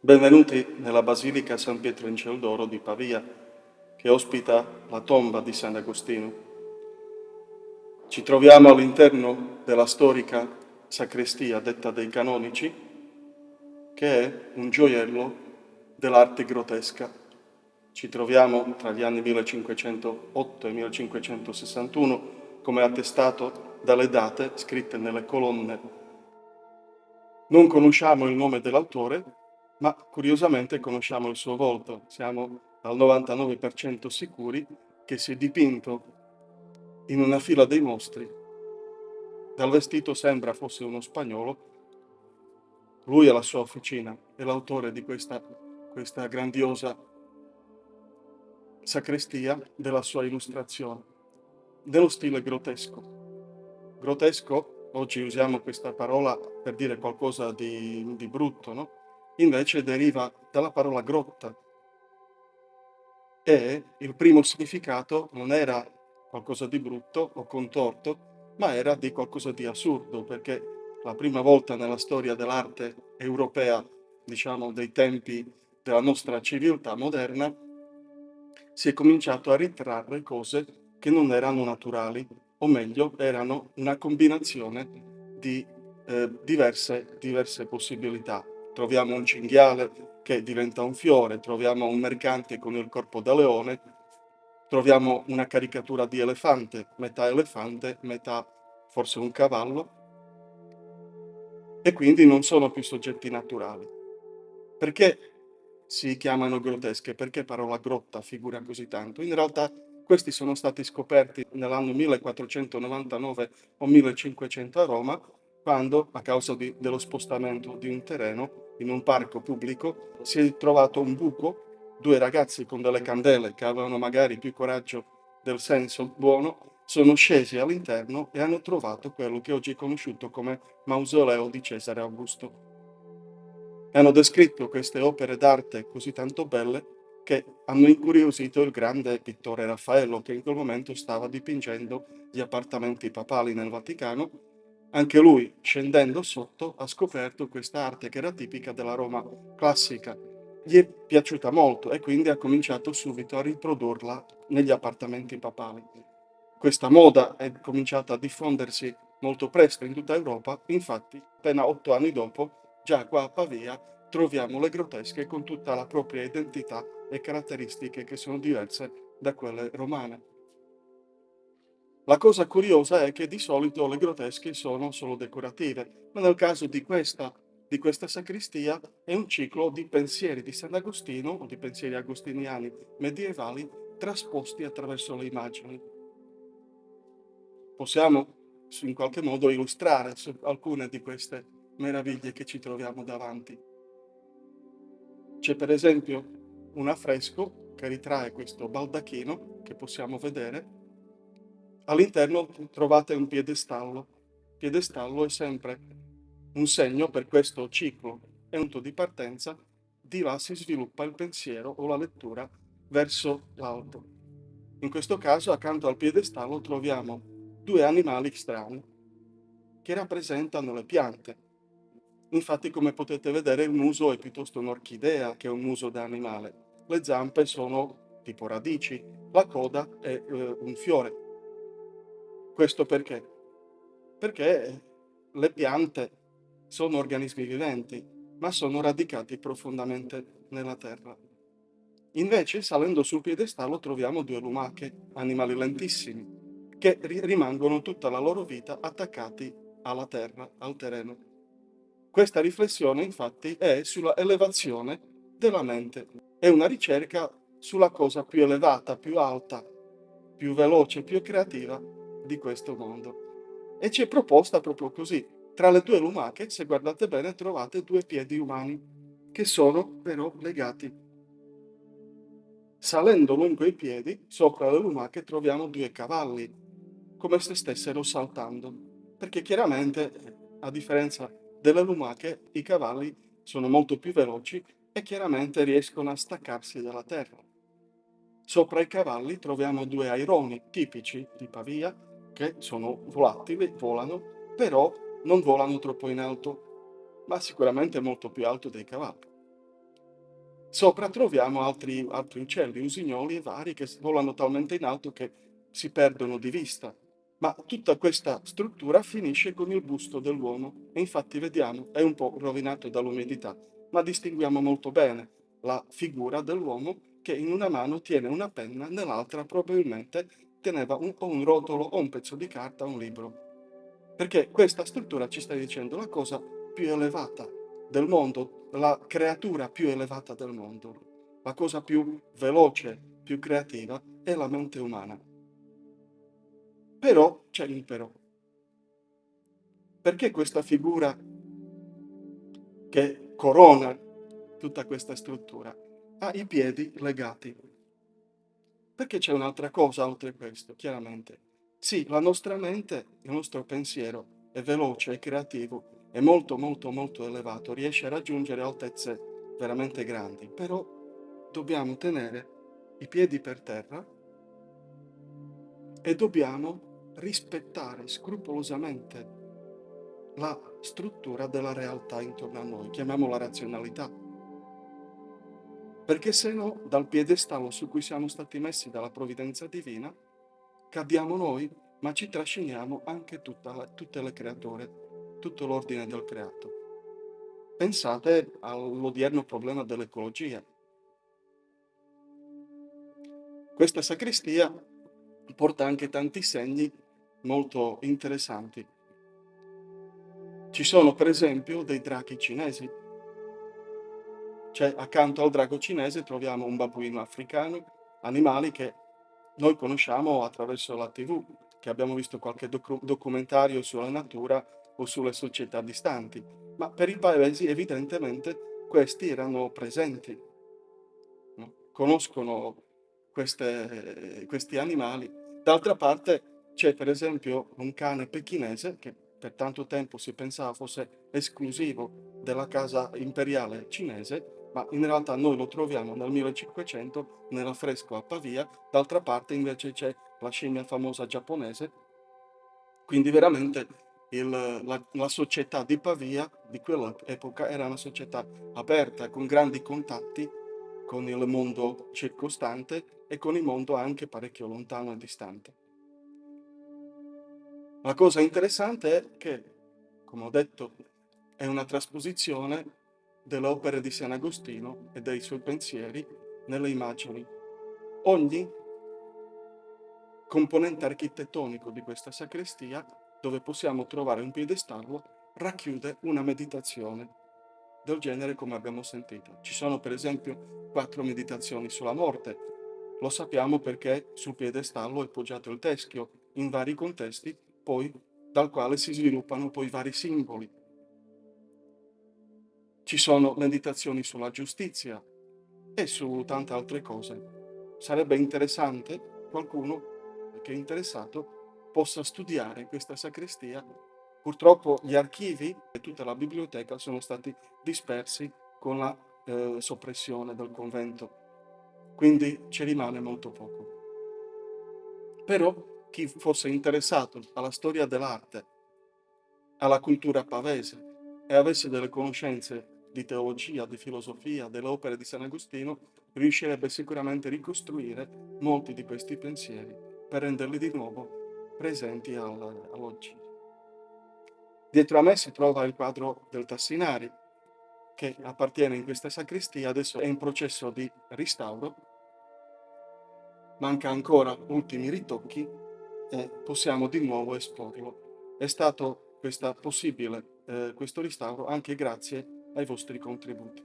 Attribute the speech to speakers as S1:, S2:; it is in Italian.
S1: Benvenuti nella Basilica San Pietro in Ciel d'Oro di Pavia, che ospita la tomba di Sant'Agostino. Ci troviamo all'interno della storica sacrestia detta dei canonici, che è un gioiello dell'arte grottesca. Ci troviamo tra gli anni 1508 e 1561, come attestato dalle date scritte nelle colonne. Non conosciamo il nome dell'autore, ma curiosamente conosciamo il suo volto. Siamo al 99% sicuri che si è dipinto in una fila dei mostri. Dal vestito sembra fosse uno spagnolo. Lui è la sua officina, è l'autore di questa grandiosa sacrestia della sua illustrazione, dello stile grottesco. Grottesco, oggi usiamo questa parola per dire qualcosa di brutto, no? Invece deriva dalla parola grotta, e il primo significato non era qualcosa di brutto o contorto, ma era di qualcosa di assurdo, perché la prima volta nella storia dell'arte europea, diciamo dei tempi della nostra civiltà moderna, si è cominciato a ritrarre cose che non erano naturali, o meglio, erano una combinazione di diverse possibilità. Troviamo un cinghiale che diventa un fiore, troviamo un mercante con il corpo da leone, troviamo una caricatura di elefante, metà forse un cavallo, e quindi non sono più soggetti naturali. Perché si chiamano grottesche? Perché parola grotta figura così tanto? In realtà questi sono stati scoperti nell'anno 1499 o 1500 a Roma, quando, a causa dello spostamento di un terreno in un parco pubblico, si è trovato un buco. Due ragazzi con delle candele, che avevano magari più coraggio del senso buono, sono scesi all'interno e hanno trovato quello che oggi è conosciuto come Mausoleo di Cesare Augusto. Hanno descritto queste opere d'arte così tanto belle che hanno incuriosito il grande pittore Raffaello, che in quel momento stava dipingendo gli appartamenti papali nel Vaticano. Anche lui, scendendo sotto, ha scoperto questa arte che era tipica della Roma classica. Gli è piaciuta molto e quindi ha cominciato subito a riprodurla negli appartamenti papali. Questa moda è cominciata a diffondersi molto presto in tutta Europa, infatti appena 8 anni dopo, già qua a Pavia, troviamo le grottesche con tutta la propria identità e caratteristiche che sono diverse da quelle romane. La cosa curiosa è che di solito le grottesche sono solo decorative, ma nel caso di questa sacrestia è un ciclo di pensieri di Sant'Agostino o di pensieri agostiniani medievali trasposti attraverso le immagini. Possiamo in qualche modo illustrare alcune di queste meraviglie che ci troviamo davanti. C'è per esempio un affresco che ritrae questo baldacchino che possiamo vedere. All'interno trovate un piedestallo. Il piedestallo è sempre un segno per questo ciclo, è un punto di partenza, di là si sviluppa il pensiero o la lettura verso l'alto. In questo caso, accanto al piedestallo, troviamo due animali strani che rappresentano le piante. Infatti, come potete vedere, il muso è piuttosto un'orchidea che un muso da animale. Le zampe sono tipo radici, la coda è un fiore. Questo perché? Perché le piante sono organismi viventi, ma sono radicati profondamente nella terra. Invece, salendo sul piedestallo, troviamo due lumache, animali lentissimi, che rimangono tutta la loro vita attaccati alla terra, al terreno. Questa riflessione, infatti, è sulla elevazione della mente. È una ricerca sulla cosa più elevata, più alta, più veloce, più creativa di questo mondo. E ci è proposta proprio così. Tra le due lumache, se guardate bene, trovate due piedi umani, che sono però legati. Salendo lungo i piedi, sopra le lumache, troviamo due cavalli, come se stessero saltando, perché chiaramente, a differenza delle lumache, i cavalli sono molto più veloci e chiaramente riescono a staccarsi dalla terra. Sopra i cavalli troviamo due aironi tipici di Pavia, che sono volatili, volano, però non volano troppo in alto, ma sicuramente molto più alto dei cavalli. Sopra troviamo altri uccelli, usignoli e vari, che volano talmente in alto che si perdono di vista. Ma tutta questa struttura finisce con il busto dell'uomo e infatti vediamo, è un po' rovinato dall'umidità, ma distinguiamo molto bene la figura dell'uomo che in una mano tiene una penna, nell'altra probabilmente teneva o un rotolo o un pezzo di carta o un libro. Perché questa struttura ci sta dicendo la cosa più elevata del mondo, la creatura più elevata del mondo, la cosa più veloce, più creativa è la mente umana. Però c'è un però. Perché questa figura che corona tutta questa struttura ha i piedi legati? Perché c'è un'altra cosa oltre a questo, chiaramente. Sì, la nostra mente, il nostro pensiero è veloce, è creativo, è molto molto molto elevato, riesce a raggiungere altezze veramente grandi, però dobbiamo tenere i piedi per terra e dobbiamo rispettare scrupolosamente la struttura della realtà intorno a noi, chiamiamola razionalità. Perché se no, dal piedistallo su cui siamo stati messi dalla provvidenza divina, cadiamo noi, ma ci trasciniamo anche tutte le creature, tutto l'ordine del creato. Pensate all'odierno problema dell'ecologia. Questa sacrestia porta anche tanti segni molto interessanti. Ci sono per esempio dei draghi cinesi. Cioè, accanto al drago cinese troviamo un babbuino africano, animali che noi conosciamo attraverso la TV, che abbiamo visto qualche documentario sulla natura o sulle società distanti, ma per i paesi evidentemente questi erano presenti, no? Conoscono questi animali. D'altra parte c'è per esempio un cane pechinese che per tanto tempo si pensava fosse esclusivo della casa imperiale cinese, ma in realtà noi lo troviamo nel 1500 nell'affresco a Pavia. D'altra parte invece c'è la scimmia famosa giapponese, quindi veramente la società di Pavia di quell'epoca era una società aperta, con grandi contatti con il mondo circostante e con il mondo anche parecchio lontano e distante. La cosa interessante è che, come ho detto, è una trasposizione delle opere di San Agostino e dei suoi pensieri nelle immagini. Ogni componente architettonico di questa sacrestia, dove possiamo trovare un piedistallo, racchiude una meditazione del genere come abbiamo sentito. Ci sono per esempio 4 meditazioni sulla morte. Lo sappiamo perché sul piedistallo è poggiato il teschio in vari contesti, poi dal quale si sviluppano poi vari simboli. Ci sono meditazioni sulla giustizia e su tante altre cose. Sarebbe interessante qualcuno che è interessato possa studiare questa sacrestia. Purtroppo gli archivi e tutta la biblioteca sono stati dispersi con la soppressione del convento, quindi ci rimane molto poco. Però chi fosse interessato alla storia dell'arte, alla cultura pavese e avesse delle conoscenze di teologia, di filosofia, delle opere di San Agostino, riuscirebbe sicuramente a ricostruire molti di questi pensieri per renderli di nuovo presenti all'oggi. Dietro a me si trova il quadro del Tassinari, che appartiene in questa sacrestia, adesso è in processo di restauro, manca ancora ultimi ritocchi e possiamo di nuovo esporlo. È stato possibile questo restauro anche grazie ai vostri contributi.